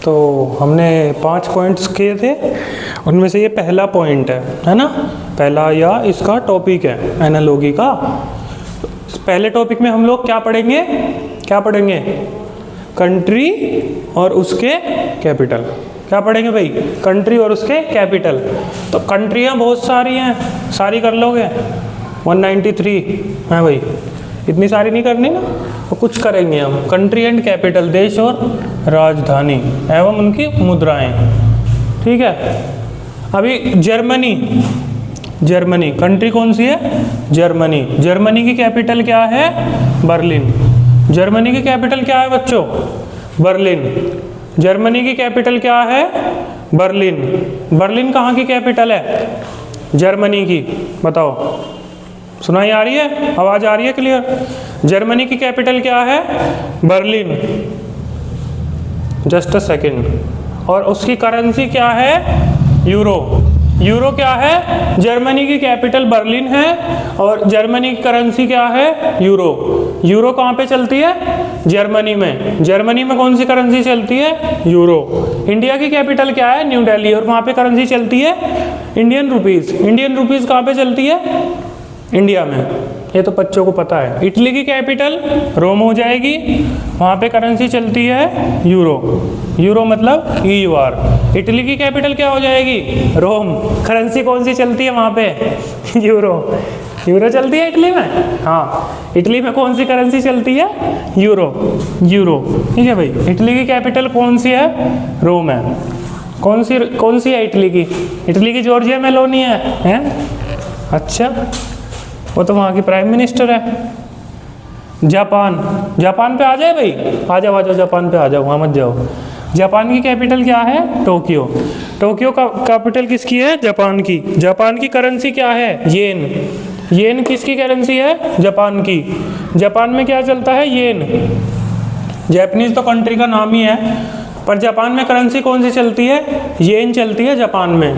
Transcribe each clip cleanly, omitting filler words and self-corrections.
तो हमने 5 पॉइंट्स किए थे, उनमें से ये पहला पॉइंट है ना, पहला या इसका टॉपिक है एनालॉजी का। पहले टॉपिक में हम लोग क्या पढ़ेंगे? कंट्री और उसके कैपिटल। क्या पढ़ेंगे भाई? कंट्री और उसके कैपिटल। तो कंट्रियाँ बहुत सारी हैं, सारी कर लोगे? 193 है भाई, इतनी सारी नहीं करनी ना, तो कुछ करेंगे हम। कंट्री एंड कैपिटल, देश और राजधानी एवं उनकी मुद्राएं। ठीक है। अभी जर्मनी कंट्री कौन सी है? जर्मनी की कैपिटल क्या है? बर्लिन। जर्मनी की कैपिटल क्या है बच्चों? बर्लिन। जर्मनी की कैपिटल क्या है? बर्लिन। बर्लिन कहाँ की कैपिटल है? जर्मनी की। बताओ, सुनाई आ रही है? आवाज आ रही है क्लियर? जर्मनी की कैपिटल क्या है? बर्लिन। Just a second. और उसकी करेंसी क्या है? यूरो। यूरो क्या है? जर्मनी की कैपिटल बर्लिन है और जर्मनी की करेंसी क्या है? यूरो। यूरो कहाँ पे चलती है? जर्मनी में। जर्मनी में कौन सी करेंसी चलती है? यूरो। इंडिया की कैपिटल क्या है? न्यू दिल्ली, और वहाँ पे करेंसी चलती है इंडियन रुपीस। इंडियन रुपीस कहाँ पे चलती है? इंडिया में। ये तो बच्चों को पता है। इटली की कैपिटल रोम हो जाएगी, वहाँ पे करेंसी चलती है यूरो। यूरो मतलब EUR। इटली की कैपिटल क्या हो जाएगी? रोम। करेंसी कौन सी चलती है वहाँ पे? यूरो। यूरो चलती है इटली में? हाँ, इटली में कौन सी करेंसी चलती है? यूरो। ठीक है भाई। इटली की कैपिटल कौन सी है? रोम है। कौन सी है इटली की? इटली की जॉर्जिया मेलोनी है? अच्छा, वो तो वहाँ की प्राइम मिनिस्टर है। जापान पे आ जाए भाई, आ जाओ जापान पे आ जाओ, वहाँ मत जाओ। जापान की कैपिटल क्या है? टोक्यो। टोक्यो का कैपिटल किसकी है? जापान की। जापान की करेंसी क्या है? येन। येन किसकी करेंसी है? जापान की। जापान में क्या चलता है? येन। जापानीज तो कंट्री का नाम ही है, पर जापान में करेंसी कौन सी चलती है? येन चलती है जापान में।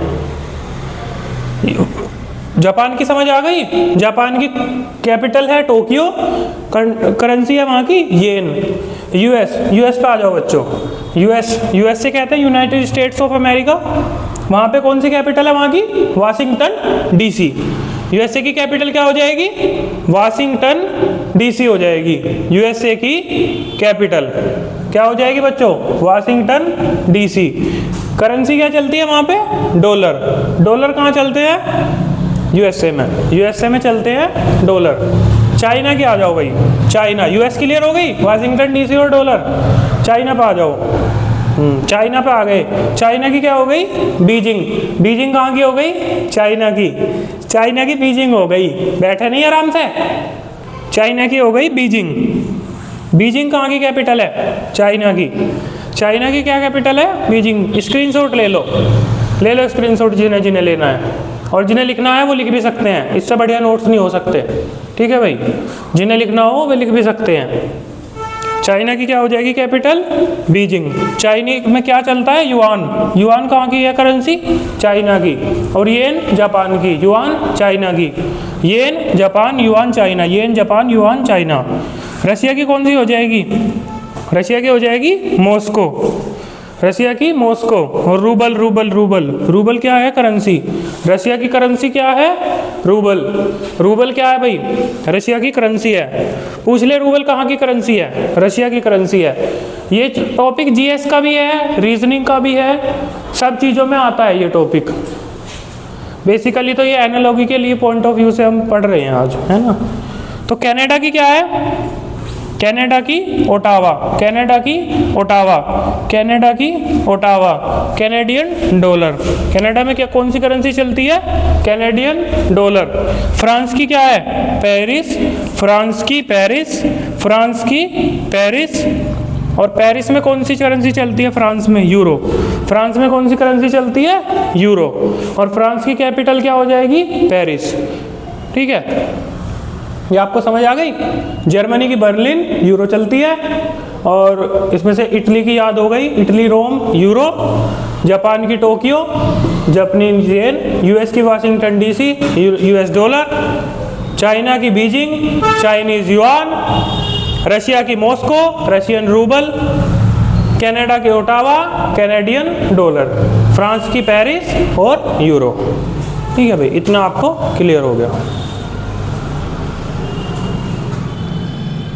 जापान की समझ आ गई? जापान की कैपिटल है टोक्यो, करेंसी है वहाँ की येन। यूएस पे आ जाओ बच्चों। यूएस से कहते हैं यूनाइटेड स्टेट्स ऑफ अमेरिका। वहाँ पे कौन सी कैपिटल है वहाँ की? Washington DC। यूएसए की कैपिटल क्या हो जाएगी? वाशिंगटन DC हो जाएगी। यूएसए की कैपिटल क्या हो जाएगी बच्चों? Washington DC। करेंसी क्या चलती है वहाँ पे? डॉलर। डॉलर कहाँ चलते हैं? यूएसए में चलते हैं डॉलर। चाइना की आ जाओ भाई। चाइना, यूएस क्लियर हो गई, वाशिंगटन DC और डॉलर। चाइना पे आ जाओ। चाइना पे आ गए। चाइना की क्या हो गई? बीजिंग। बीजिंग कहाँ की हो गई? चाइना की। चाइना की बीजिंग हो गई। बैठे नहीं आराम से। चाइना की हो गई बीजिंग। बीजिंग कहाँ की कैपिटल है? चाइना की। चाइना की क्या कैपिटल है? बीजिंग। स्क्रीनशॉट ले लो स्क्रीनशॉट, जिन्हें लेना है। और जिन्हें लिखना है वो लिख भी सकते हैं, इससे बढ़िया नोट्स नहीं हो सकते। ठीक है भाई, जिन्हें लिखना हो वो लिख भी सकते हैं। चाइना की क्या हो जाएगी कैपिटल? बीजिंग। चाइनीज में क्या चलता है? युआन। युआन कहाँ की है करेंसी? चाइना की। और येन जापान की। युआन चाइना की। येन जापान, युआन चाइना। येन जापान, युआन चाइना। रशिया की कौन सी हो जाएगी? रशिया की हो जाएगी मॉस्को। रशिया की मॉस्को। और रूबल क्या है करेंसी? रशिया की करेंसी क्या है? रूबल क्या है भाई? रशिया की करेंसी है। पूछ ले रूबल कहाँ की करेंसी है? रशिया की करेंसी है। ये टॉपिक GS का भी है, रीजनिंग का भी है, सब चीज़ों में आता है ये टॉपिक। बेसिकली तो ये एनालॉजी के लिए पॉइंट ऑफ व्यू से हम पढ़ रहे हैं आज, है ना। तो कनाडा की क्या है? कनाडा की ओटावा। Canadian dollar. कनाडा में क्या कौन सी करेंसी चलती है? Canadian dollar. फ्रांस की क्या है? पेरिस। फ्रांस की पेरिस। और पेरिस में कौन सी करेंसी चलती है? फ्रांस में यूरो। फ्रांस में कौन सी करेंसी चलती है? यूरो। और फ्रांस की कैपिटल क्या हो जाएगी? पेरिस। ठीक है, ये आपको समझ आ गई? जर्मनी की बर्लिन, यूरो चलती है। और इसमें से इटली की याद हो गई, इटली रोम, यूरो। जापान की टोक्यो, जापानीज येन। यूएस की Washington DC, US dollar. China की बीजिंग, चाइनीज युआन। रशिया की मॉस्को, रशियन रूबल। कनाडा के ओटावा कैनेडियन डॉलर, फ्रांस की पेरिस और यूरो। ठीक है भाई, इतना आपको क्लियर हो गया।